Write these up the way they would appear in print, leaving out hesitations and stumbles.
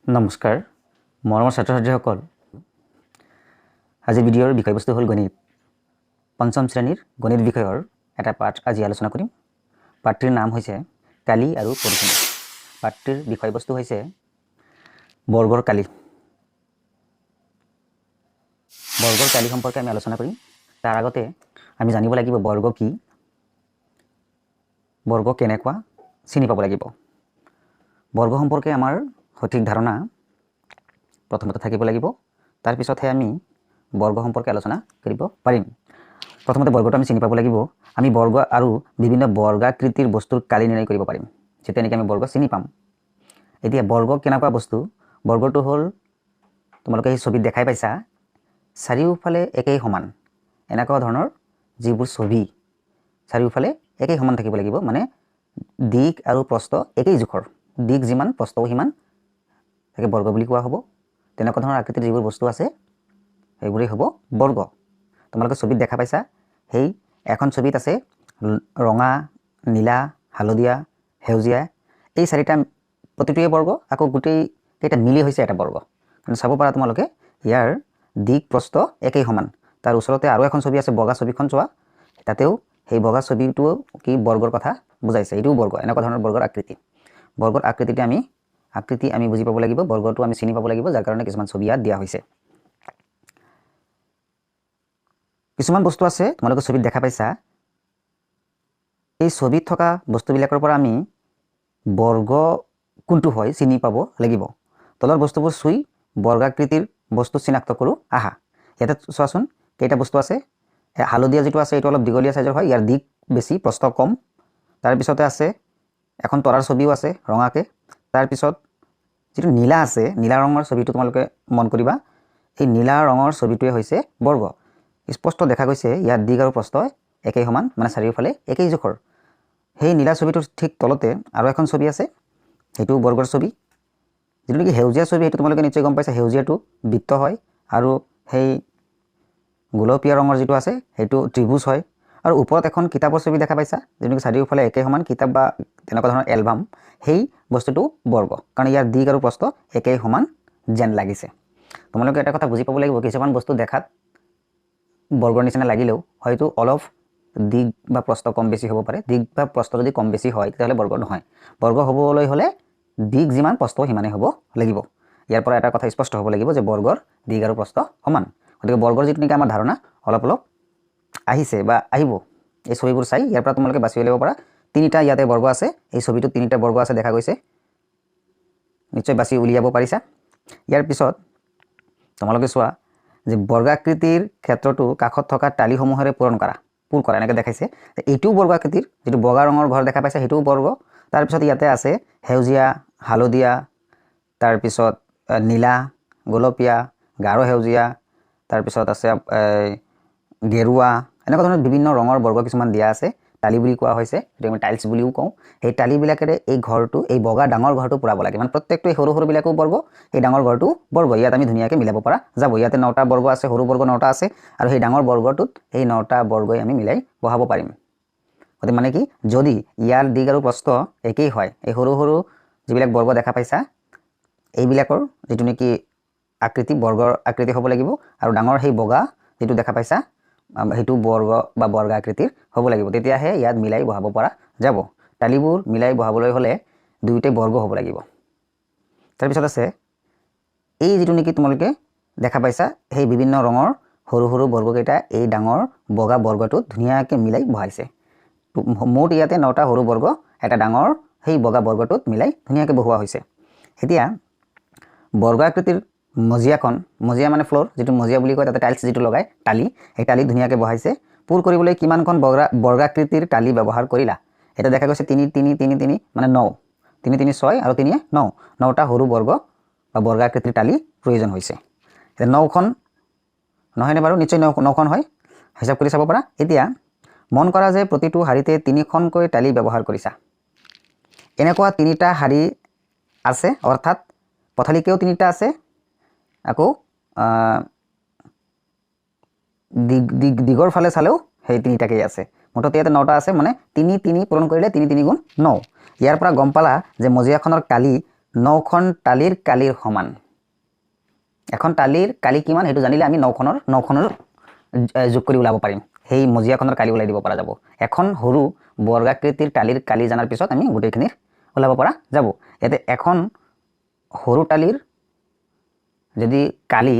নমস্কাৰ মৰমৰ ছাত্ৰ ছাত্ৰীসকল আজিৰ ভিডিঅ'ৰ বিষয়বস্তু হ'ল গণিত পঞ্চম শ্ৰেণীৰ গণিত বিষয়ৰ এটা পাঠ আজি আলোচনা কৰিম পাঠটিৰ নাম হৈছে কালি আৰু পৰিসীমা পাঠটিৰ বিষয়বস্তু হৈছে বৰ্গৰ কালি সম্পৰ্কে আমি আলোচনা কৰিম তাৰ আগতে আমি জানিব লাগিব বৰ্গ কি বৰ্গ কেনেকুৱা চিনি পাব লাগিব বৰ্গ সম্পৰ্কে আমাৰ সঠিক ধাৰণা প্ৰথমতে থাকিব লাগিব তাৰ পিছতহে আমি বৰ্গ সম্পৰ্কে আলোচনা কৰিব পাৰিম প্ৰথমতে বৰ্গটো আমি চিনি পাব লাগিব আমি বৰ্গ আৰু বিভিন্ন বৰ্গাকৃতিৰ বস্তুৰ কালি নিৰ্ণয় কৰিব পাৰিম যেতিয়া নেকি আমি বৰ্গ চিনি পাম এতিয়া বৰ্গ কেনেকুৱা বস্তু বৰ্গটো হ'ল তোমালোকে এই ছবিত দেখাই পাইছা চাৰিওফালে একেই সমান এনেকুৱা ধৰণৰ যিবোৰ ছবি চাৰিওফালে একেই সমান থাকিব লাগিব মানে দিক আৰু প্ৰস্থ একেই জোখৰ দিক যিমান প্ৰস্থও সিমান তাকে বৰ্গ বুলি কোৱা হ'ব তেনেকুৱা ধৰণৰ আকৃতিৰ যিবোৰ বস্তু আছে সেইবোৰেই হ'ব বৰ্গ তোমালোকে ছবিত দেখা পাইছা সেই এখন ছবিত আছে ৰঙা নীলা হালধীয়া সেউজীয়া এই চাৰিটা প্ৰতিটোৱে বৰ্গ আকৌ গোটেই কেইটা মিলি হৈছে এটা বৰ্গ কাৰণ চাব পাৰা তোমালোকে ইয়াৰ দিক প্ৰস্থ একেই সমান তাৰ ওচৰতে আৰু এখন ছবি আছে বগা ছবিখন চোৱা তাতেও সেই বগা ছবিটো কি বৰ্গৰ কথা বুজাইছে এইটোও বৰ্গ এনেকুৱা ধৰণৰ বৰ্গৰ আকৃতিতে আমি বুজি পাব লাগিব বৰ্গটো আমি চিনি পাব লাগিব যাৰ কাৰণে কিছুমান ছবি ইয়াত দিয়া হৈছে কিছুমান বস্তু আছে তোমালোকে ছবিত দেখা পাইছা এই ছবিত থকা বস্তুবিলাকৰ পৰা আমি বৰ্গ কোনটো হয় চিনি পাব লাগিব তলৰ বস্তুবোৰ চুই বৰ্গাকৃতিৰ বস্তু চিনাক্ত কৰোঁ আহা ইয়াতে চোৱাচোন কেইটা বস্তু আছে হালধীয়া যিটো আছে এইটো অলপ দীঘলীয়া সাইজৰ হয় ইয়াৰ দিক বেছি প্ৰস্থ কম তাৰপিছতে আছে এখন তৰাৰ ছবিও আছে ৰঙাকে তাৰপিছত যিটো নীলা আছে নীলা ৰঙৰ ছবিটো তোমালোকে মন কৰিবা এই নীলা ৰঙৰ ছবিটোৱে হৈছে বৰ্গ স্পষ্ট দেখা গৈছে ইয়াৰ দিক আৰু প্ৰস্থ একেই সমান মানে চাৰিওফালে একেই জোখৰ সেই নীলা ছবিটোৰ ঠিক তলতে আৰু এখন ছবি আছে সেইটো বৰ্গৰ ছবি যিটো নেকি সেউজীয়া ছবি সেইটো তোমালোকে নিশ্চয় গম পাইছা সেউজীয়াটো বৃত্ত হয় আৰু সেই গোলপীয়া ৰঙৰ যিটো আছে সেইটো ত্ৰিভুজ হয় আৰু ওপৰত এখন কিতাপৰ ছবি দেখা পাইছা যিটো নেকি চাৰিওফালে একে সমান কিতাপ বা তেনেকুৱা ধৰণৰ এলবাম সেই বস্তুটো বৰ্গ কাৰণ ইয়াৰ দিক আৰু প্ৰস্থ একেই সমান যেন লাগিছে তোমালোকে এটা কথা বুজি পাব লাগিব কিছুমান বস্তু দেখাত বৰ্গৰ নিচিনা লাগিলেও হয়তো অলপ দিক বা প্ৰস্থ কম বেছি হ'ব পাৰে দিক বা প্ৰস্থ যদি কম বেছি হয় তেতিয়াহ'লে বৰ্গ নহয় বৰ্গ হ'বলৈ হ'লে দিক যিমান প্ৰস্থ সিমানেই হ'ব লাগিব ইয়াৰ পৰা এটা কথা স্পষ্ট হ'ব লাগিব যে বৰ্গৰ দিক আৰু প্ৰস্থ সমান গতিকে বৰ্গৰ যিটো নেকি আমাৰ ধাৰণা অলপ আহিছে বা আহিব এই ছবিবোৰ চাই ইয়াৰ পৰা তোমালোকে বাছি উলিয়াব পাৰা তিনিটা ইয়াতে বৰ্গ আছে এই ছবিটোত তিনিটা বৰ্গ আছে দেখা গৈছে নিশ্চয় বাছি উলিয়াব পাৰিছা ইয়াৰ পিছত তোমালোকে চোৱা যে বৰ্গাকৃতিৰ ক্ষেত্ৰটো কাষত থকা টালিসমূহেৰে পূৰ কৰা এনেকৈ দেখাইছে এইটোও বৰ্গাকৃতিৰ যিটো বগা ৰঙৰ ঘৰ দেখা পাইছে সেইটোও বৰ্গ তাৰপিছত ইয়াতে আছে সেউজীয়া হালধীয়া তাৰপিছত নীলা গোলপীয়া গাঢ় সেউজীয়া তাৰপিছত আছে গেৰুৱা এনেকুৱা ধৰণৰ বিভিন্ন ৰঙৰ বৰ্গ কিছুমান দিয়া আছে টালি বুলি কোৱা হৈছে সেইটো আমি টাইলছ বুলিও কওঁ সেই টালিবিলাকেৰে এই ঘৰটো এই বগা ডাঙৰ ঘৰটো পুৰাব লাগে মানে প্ৰত্যেকটো সৰু সৰুবিলাকো বৰ্গ এই ডাঙৰ ঘৰটো বৰ্গ ইয়াত আমি ধুনীয়াকৈ মিলাব পৰা যাব ইয়াতে 9টা বৰ্গ আছে সৰু বৰ্গ 9টা আছে আৰু সেই ডাঙৰ বৰ্গটোত এই 9টা বৰ্গই আমি মিলাই বহাব পাৰিম গতিকে মানে কি যদি ইয়াৰ দিক আৰু প্ৰস্থ একেই হয় এই সৰু সৰু যিবিলাক বৰ্গ দেখা পাইছা এইবিলাকৰ যিটো নেকি আকৃতি বৰ্গৰ আকৃতি হ'ব লাগিব আৰু ডাঙৰ সেই বগা যিটো দেখা পাইছা সেইটো বৰ্গ বা বৰ্গাকৃতিৰ হ'ব লাগিব তেতিয়াহে ইয়াত মিলাই বহাব পৰা যাব টালিবোৰ মিলাই বহাবলৈ হ'লে দুয়োটাই বৰ্গ হ'ব লাগিব তাৰপিছত আছে এই যিটো নেকি তোমালোকে দেখা পাইছা সেই বিভিন্ন ৰঙৰ সৰু সৰু বৰ্গকেইটা এই ডাঙৰ বগা বৰ্গটোত ধুনীয়াকৈ মিলাই বহাইছে মুঠ ইয়াতে 9টা সৰু বৰ্গ এটা ডাঙৰ সেই বগা বৰ্গটোত মিলাই ধুনীয়াকৈ বহোৱা হৈছে এতিয়া বৰ্গাকৃতিৰ মজিয়া মানে ফ্লোৰ যিটো মজিয়া বুলি কয় তাতে টাইলছ যিটো লগায় টালি সেই টালি ধুনীয়াকৈ বহাইছে পুৰ কৰিবলৈ কিমানখন বৰ্গাকৃতিৰ টালি ব্যৱহাৰ কৰিলা এটা দেখা গৈছে 3 3 3 3 মানে 9 3 3 6 আৰু 3 9 9টা সৰু বৰ্গ বা বৰ্গাকৃতিৰ টালি প্ৰয়োজন হৈছে এতিয়া 9খন নহয়নে বাৰু নিশ্চয় 9খন হয় হিচাপ কৰি চাব পাৰা এতিয়া মন কৰা যে প্ৰতিটো শাৰীতে 3খনকৈ টালি ব্যৱহাৰ কৰিছা এনেকুৱা 3টা শাৰী আছে অৰ্থাৎ পথালিকেও 3টা আছে আকৌ দিগৰ ফালে চালেও সেই 3টাকেই আছে মুঠতে ইয়াতে 9টা আছে মানে 3 3 পূৰণ কৰিলে 3 3 গুণ 9 ইয়াৰ পৰা গম পালা যে মজিয়াখনৰ কালি 9খন টালিৰ কালিৰ সমান এখন টালিৰ কালি কিমান সেইটো জানিলে আমি 9খনৰ যোগ কৰি ওলাব পাৰিম সেই মজিয়াখনৰ কালি ওলাই দিব পৰা যাব এখন সৰু বৰ্গাকৃতিৰ টালিৰ কালি জানাৰ পিছত আমি গোটেইখিনিৰ ওলাব পৰা যাব ইয়াতে এখন সৰু টালিৰ যদি কালি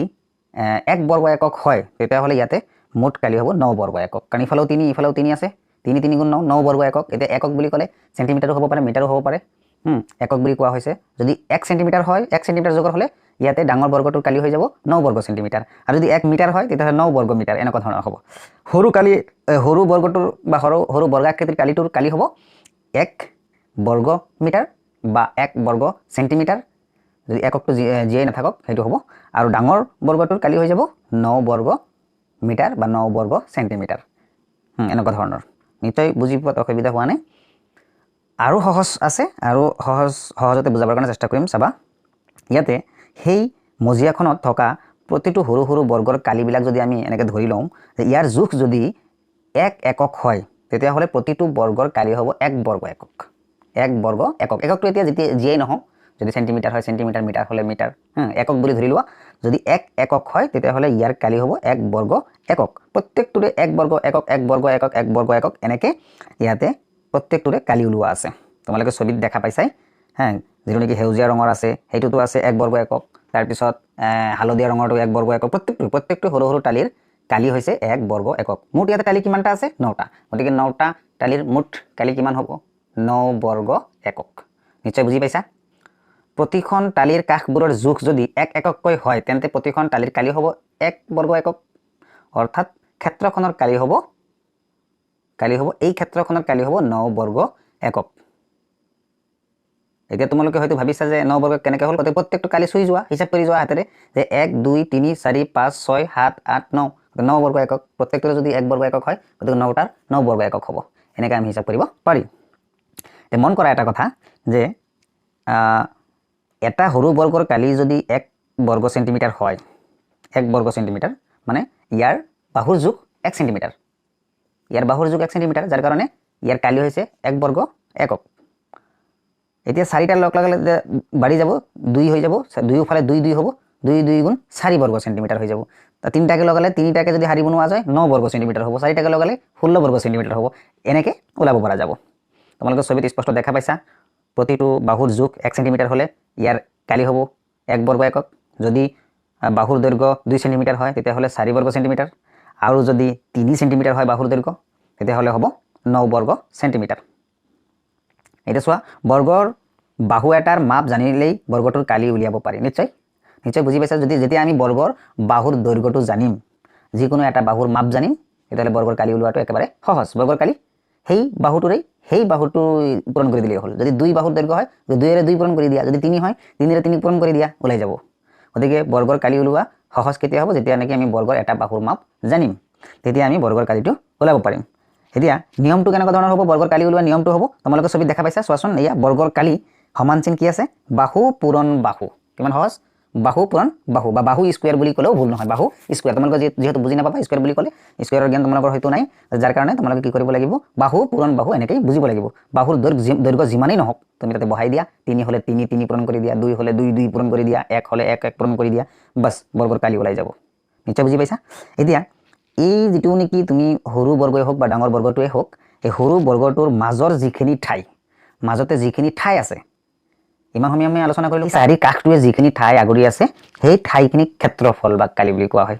1 বৰ্গ একক হয় তেতিয়াহ'লে ইয়াতে মুঠ কালি হ'ব 9 বৰ্গ একক কাৰণ ইফালেও 3 আছে 3 3 গুণ 9 বৰ্গ একক এতিয়া একক বুলি ক'লে সেন্টিমিটাৰো হ'ব পাৰে মিটাৰো হ'ব পাৰে একক বুলি কোৱা হৈছে যদি 1 সেন্টিমিটাৰ হয় 1 সেন্টিমিটাৰ জোখৰ হ'লে ইয়াতে ডাঙৰ বৰ্গটোৰ কালি হৈ যাব 9 বৰ্গ সেন্টিমিটাৰ আৰু যদি 1 মিটাৰ হয় তেতিয়াহ'লে 9 বৰ্গ মিটাৰ এনেকুৱা ধৰণৰ হ'ব সৰু বৰ্গটোৰ বা সৰু বৰ্গাকৃতিৰ কালিটোৰ কালি হ'ব 1 বৰ্গ মিটাৰ বা 1 বৰ্গ সেন্টিমিটাৰ যদি এককটো জিয়াই নাথাকক সেইটো হ'ব আৰু ডাঙৰ বৰ্গটোৰ কালি হৈ যাব 9 বৰ্গ মিটাৰ বা 9 বৰ্গ সেন্টিমিটাৰ এনেকুৱা ধৰণৰ নিশ্চয় বুজি পোৱাত অসুবিধা হোৱা নাই আৰু সহজ আছে আৰু সহজতে বুজাবৰ কাৰণে চেষ্টা কৰিম চাবা ইয়াতে সেই মজিয়াখনত থকা প্ৰতিটো সৰু বৰ্গৰ কালিবিলাক যদি আমি এনেকৈ ধৰি লওঁ যে ইয়াৰ জোখ যদি 1 একক হয় তেতিয়াহ'লে প্ৰতিটো বৰ্গৰ কালি হ'ব 1 বৰ্গ একক 1 বৰ্গ একক এককটো এতিয়া যেতিয়া জিয়াই নহওক যদি সেন্টিমিটাৰ হয় সেন্টিমিটাৰ মিটাৰ হ'লে মিটাৰ একক বুলি ধৰি লোৱা যদি 1 একক হয় তেতিয়াহ'লে ইয়াৰ কালি হ'ব 1 বৰ্গ একক প্ৰত্যেকটোৰে 1 বৰ্গ একক 1 বৰ্গ একক 1 বৰ্গ একক এনেকৈ ইয়াতে প্ৰত্যেকটোৰে কালি ওলোৱা আছে তোমালোকে ছবিত দেখা পাইছাই যিটো নেকি সেউজীয়া ৰঙৰ আছে সেইটোতো আছে 1 বৰ্গ একক তাৰপিছত হালধীয়া ৰঙৰটো 1 বৰ্গ একক প্ৰত্যেকটো সৰু টালিৰ কালি হৈছে 1 বৰ্গ একক মুঠ ইয়াতে টালি কিমানটা আছে 9টা গতিকে 9টা টালিৰ মুঠ কালি কিমান হ'ব 9 বৰ্গ একক নিশ্চয় বুজি পাইছা প্ৰতিখন টালিৰ কাষবোৰৰ জোখ যদি 1 একককৈ হয় তেন্তে প্ৰতিখন টালিৰ কালি হ'ব 1 বৰ্গ একক অৰ্থাৎ ক্ষেত্ৰখনৰ কালি হ'ব এই ক্ষেত্ৰখনৰ কালি হ'ব 9 বৰ্গ একক এতিয়া তোমালোকে হয়তো ভাবিছা যে 9 বৰ্গ কেনেকৈ হ'ল প্ৰত্যেকটো কালি চুই যোৱা হিচাপ কৰি যোৱা হাতেৰে যে 1 2 3 4 5 6 7 8 9 9 বৰ্গ একক প্ৰত্যেকটোৰে যদি 1 বৰ্গ একক হয় গতিকে 9টাৰ 9 বৰ্গ একক হ'ব এনেকৈ আমি হিচাপ কৰিব পাৰি তে মন কৰা এটা কথা যে এটা সৰু বৰ্গৰ কালি যদি 1 বৰ্গ সেন্টিমিটাৰ হয় 1 বৰ্গ সেন্টিমিটাৰ মানে ইয়াৰ বাহুৰ জোখ 1 সেন্টিমিটাৰ যাৰ কাৰণে ইয়াৰ কালি হৈছে 1 বৰ্গ একক এতিয়া 4টাৰ লগ লগালে বাঢ়ি যাব 2 হৈ যাব 2 ফালে 2 2 হ'ব 2 2 গুণ 4 বৰ্গ সেন্টিমিটাৰ হৈ যাব তা 3টাকে লগালে 3টাকে যদি হাৰি বনোৱা যায় 9 বৰ্গ সেন্টিমিটাৰ হ'ব 4টাকে লগালে 16 বৰ্গ সেন্টিমিটাৰ হ'ব এনেকৈ ওলাব পৰা যাব তোমালোকে ছবিত স্পষ্ট দেখা পাইছা প্ৰতিটো বাহুৰ জোখ 1 সেন্টিমিটাৰ হ'লে ইয়াৰ কালি হ'ব 1 বৰ্গ একক যদি বাহুৰ দৈৰ্ঘ্য 2 সেন্টিমিটাৰ হয় তেতিয়াহ'লে 4 বৰ্গ সেন্টিমিটাৰ আৰু যদি 3 সেন্টিমিটাৰ হয় বাহুৰ দৈৰ্ঘ্য তেতিয়াহ'লে হ'ব 9 বৰ্গ সেন্টিমিটাৰ এটা চোৱা বৰ্গৰ বাহু এটাৰ মাপ জানিলেই বৰ্গটোৰ কালি উলিয়াব পাৰি নিশ্চয় বুজি পাইছা যদি যেতিয়া আমি বৰ্গৰ বাহুৰ দৈৰ্ঘ্যটো জানিম যিকোনো এটা বাহুৰ মাপ জানিম তেতিয়াহ'লে বৰ্গৰ কালি উলিওৱাটো একেবাৰে সহজ বৰ্গৰ কালি সেই বাহুটো পূৰণ কৰি দিলেই হ'ল যদি 2 বাহুৰ দৈৰ্ঘ্য হয় 2ৰে 2 পূৰণ কৰি দিয়া যদি 3 হয় 3ৰে 3 পূৰণ কৰি দিয়া ওলাই যাব গতিকে বৰ্গৰ কালি উলিওৱা সহজ কেতিয়া হ'ব যেতিয়া নেকি আমি বৰ্গৰ এটা বাহুৰ মাপ জানিম তেতিয়া আমি বৰ্গৰ কালিটো ওলাব পাৰিম এতিয়া নিয়মটো কেনেকুৱা ধৰণৰ হ'ব বৰ্গৰ কালি উলিওৱা নিয়মটো হ'ব তোমালোকে ছবিত দেখা পাইছা চোৱাচোন এয়া বৰ্গৰ কালি সমান চিন কি আছে বাহু পূৰণ বাহু কিমান সহজ বাহু পূৰণ বাহু বা বাহু স্কোয়াৰ বুলি ক'লেও ভুল নহয় বাহু স্কোয়াৰ তোমালোকে যেহেতু বুজি নাপাবা স্কোয়াৰ বুলি ক'লে স্কোয়াৰৰ জ্ঞান তোমালোকৰ হয়তো নাই যাৰ কাৰণে তোমালোকে কি কৰিব লাগিব বাহু পূৰণ বাহু এনেকৈ বুজিব লাগিব বাহুৰ দৈৰ্ঘ্য যিমানেই নহওক তুমি তাতে বহাই দিয়া 3 হ'লে 3 3 পূৰণ কৰি দিয়া 2 হ'লে 2 2 পূৰণ কৰি দিয়া 1 হ'লে 1 1 পূৰণ কৰি দিয়া বাছ বৰ্গৰ কালি ওলাই যাব নিশ্চয় বুজি পাইছা এতিয়া এই যিটো নেকি তুমি সৰু বৰ্গই হওক বা ডাঙৰ বৰ্গটোৱে হওক এই সৰু বৰ্গটোৰ মাজতে যিখিনি ঠাই আছে ইমান সময় আমি আলোচনা কৰিলোঁ চাৰি কাষটোৱে যিখিনি ঠাই আগুৰি আছে সেই ঠাইখিনি ক্ষেত্ৰফল বা কালি বুলি কোৱা হয়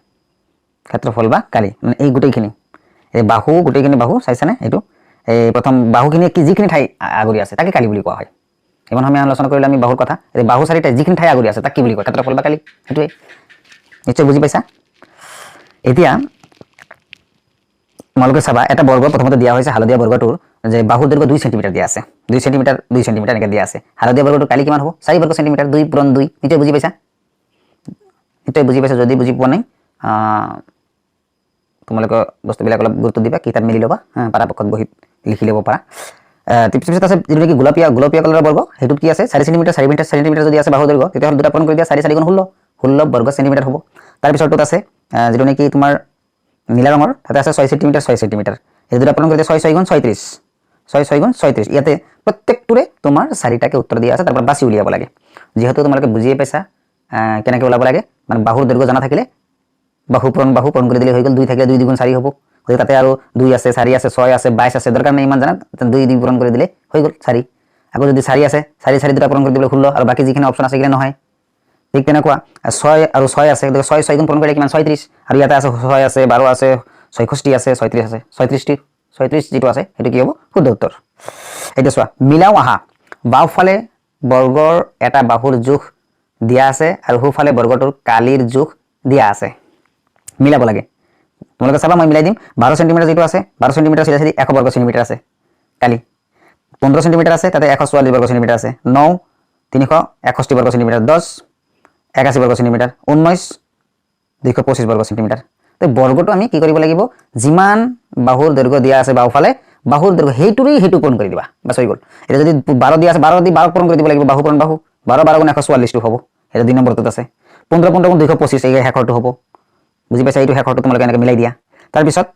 ক্ষেত্ৰফল বা কালি মানে এই গোটেইখিনি এই গোটেইখিনি বাহু চাইছানে এইটো এই প্ৰথম বাহুখিনি যিখিনি ঠাই আগুৰি আছে তাকে কালি বুলি কোৱা হয় ইমান সময় আলোচনা কৰিলোঁ আমি বাহুৰ কথা এই বাহু চাৰিটা যিখিনি ঠাই আগুৰি আছে তাক কি বুলি কয় ক্ষেত্ৰফল বা কালি সেইটোৱে নিশ্চয় বুজি পাইছা এতিয়া তোমালোকে চাবা এটা বৰ্গ প্ৰথমতে দিয়া হৈছে হালধীয়া বৰ্গটোৰ যে বাহুৰ দৈৰ্ঘ্য 2 সেন্টিমিটাৰ দিয়া আছে 2 সেন্টিমিটাৰ এনেকৈ দিয়া আছে হালধীয়া বৰ্গটোৰ কালি কিমান হ'ব 4 বৰ্গ সেন্টিমিটাৰ 2 পূৰণ 2 নিশ্চয় বুজি পাইছা যদি বুজি পোৱা নাই তোমালোকে বস্তুবিলাক অলপ গুৰুত্ব দিবা কিতাপ মেলি ল'বা পৰাপক্ষত বহীত লিখি ল'ব পাৰা তাৰপিছত আছে যিটো নেকি গোলপীয়া কালাৰৰ বৰ্গ সেইটোত কি আছে 4 সেন্টিমিটাৰ যদি আছে বাহুৰ দৈৰ্ঘ্য তেতিয়াহ'লে দুটা পূৰণ কৰি দিয়া 4 4 গুণ 16 বৰ্গ সেন্টিমিটাৰ হ'ব তাৰপিছতটোত আছে যিটো নেকি তোমাৰ নীলা ৰঙৰ তাতে আছে 6 সেন্টিমিটাৰ এই দুটা পূৰণ কৰি দিয়া 6 6 গুণ 36 6 6 গুণ 36 ইয়াতে প্ৰত্যেকটোৰে তোমাৰ 4টাকে উত্তৰ দিয়া আছে তাৰ পৰা বাছি উলিয়াব লাগে যেহেতু তোমালোকে বুজিয়ে পাইছা কেনেকৈ ওলাব লাগে মানে বাহুৰ দৈৰ্ঘ্য জানা থাকিলে বাহু পূৰণ কৰি দিলে হৈ গ'ল 2 থাকিলে 2 দ্বিগুণ 4 হ'ব গতিকে তাতে আৰু 2 আছে 4 আছে 6 আছে 22 আছে দৰকাৰ নাই ইমান জানা 2 2 পূৰণ কৰি দিলে হৈ গ'ল 4 আকৌ যদি 4 আছে 4 4 দুটা পূৰণ কৰি দিলে 16 আৰু বাকি যিখিনি অপচন আছে কিনে নহয় ঠিক তেনেকুৱা 6 আৰু 6 আছে গতিকে 6 6 গুণ পূৰণ কৰিলে কিমান 36 আৰু ইয়াতে আছে 6 আছে 12 আছে 66 আছে 36 আছে 36 যেটো আছে এটো কি হ'ব শুদ্ধ উত্তৰ এটা চোৱা মিলাও আহা বাওফালে বৰ্গৰ এটা বাহুৰ জোখ দিয়া আছে আৰু সোঁফালে বৰ্গটোৰ কালিৰ জোখ দিয়া আছে মিলাব লাগে তোমালোকে চাবা মই মিলাই দিম 12 সেমি যেটো আছে 12 সেমি সিধা সিধি 100 বর্গ সেমি আছে কালি 15 সেমি আছে তাতে 144 বর্গ সেমি আছে 9 361 বর্গ সেমি 10 81 বর্গ সেমি 19 225 বর্গ সেমি তো বর্গটো আমি কি কৰিব লাগিব যিমান বাহুৰ দৈৰ্ঘ্য দিয়া আছে বাওফালে বাহুৰ দৈৰ্ঘ্য হেইটো পূৰণ কৰি দিবা বাস হৈ গল এটা যদি 12 দিয়া আছে 12 দি 12 পূৰণ কৰি দিব লাগিব বাহু পূৰণ বাহু 12 12 গুণ 144 টো হ'ব এটা 2 নম্বৰটোত আছে 15 15 গুণ 225 এই হেকৰটো হ'ব বুজি পাইছা এইটো হেকৰটো তোমালোকে এনেকৈ মিলাই দিয়া তাৰ পিছত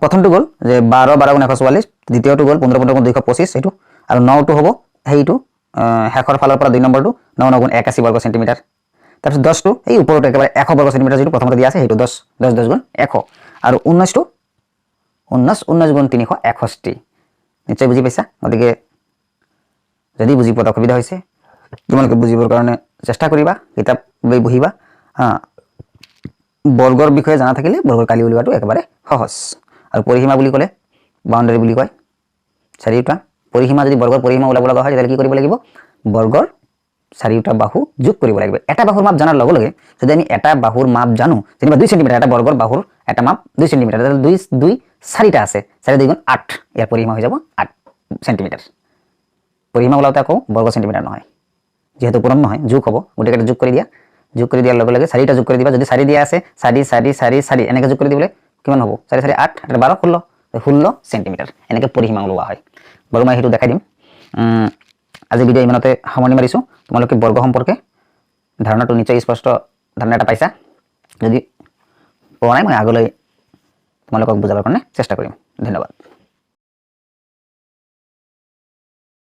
প্ৰথমটো গল যে 12 12 গুণ 144 দ্বিতীয়টো গল 15 15 গুণ 225 এইটো আৰু 9 টো হ'ব হেইটো হেকৰ ফালৰ পৰা 2 নম্বৰটো 9 9 গুণ 81 বৰ্গ সেন্টিমিটাৰ তাৰপিছত 10 টো এই ওপৰটো একেবাৰে 100 বৰ্গ সেন্টিমিটাৰ যেটো প্ৰথমতে দিয়া আছে হেইটো 10 10 10 গুণ 100 আৰু 19 টো 19 গুণ 361 নিশ্চয় বুজি পাইছা গতিকে যদি বুজি পোৱা অসুবিধা হৈছে তোমালোকে বুজিবৰ কাৰণে চেষ্টা কৰিবা কিতাপ লৈ বহিবা বৰ্গৰ বিষয়ে জানা থাকিলে বৰ্গৰ কালি উলিওৱাটো একেবাৰে সহজ আৰু পৰিসীমা বুলি ক'লে বাউন্ডাৰী বুলি কয় চাৰিটা পৰিসীমা যদি বৰ্গৰ পৰিসীমা উলাব লগা হয় তেতিয়াহ'লে কি কৰিব লাগিব বৰ্গৰ চাৰিটা বাহু যোগ কৰিব লাগিব এটা বাহুৰ মাপ জানাৰ লগে লগে যদি আমি এটা বাহুৰ মাপ জানো যেনিবা 2 সেমি এটা বৰ্গৰ বাহুৰ এটা মাপ 2 সেমি তাহলে 2 2 চাৰিটা আছে 4 2 গুণ 8 ইয়াৰ পৰিসীমা হৈ যাব 8 সেমি পৰিসীমা উলাওতে আকৌ বৰ্গ সেন্টিমিটাৰ নহয় যেহেতু পূৰণ নহয় যোগ হ'ব গতিকে যোগ কৰি দিয়াৰ লগে লগে 4টা যোগ কৰি দিবা যদি 4 দিয়া আছে 4 4 4 4 এনেকৈ যোগ কৰি দিবলে কিমান হ'ব 4 4 8 8 12 16 সেন্টিমিটাৰ এনেকৈ পৰিসীমা উলোৱা হয় বাৰু মই হেতু দেখাই দিম আজি ভিডিও ইমানতে সামৰণি মাৰিছো তোমালোকে বৰ্গ সম্পৰ্কে ধাৰণাটো নিশ্চয় স্পষ্ট ধাৰণা এটা পাইছা যদি পোৱা নাই মই আগলৈ তোমালোকক বুজাবৰ কাৰণে চেষ্টা কৰিম ধন্যবাদ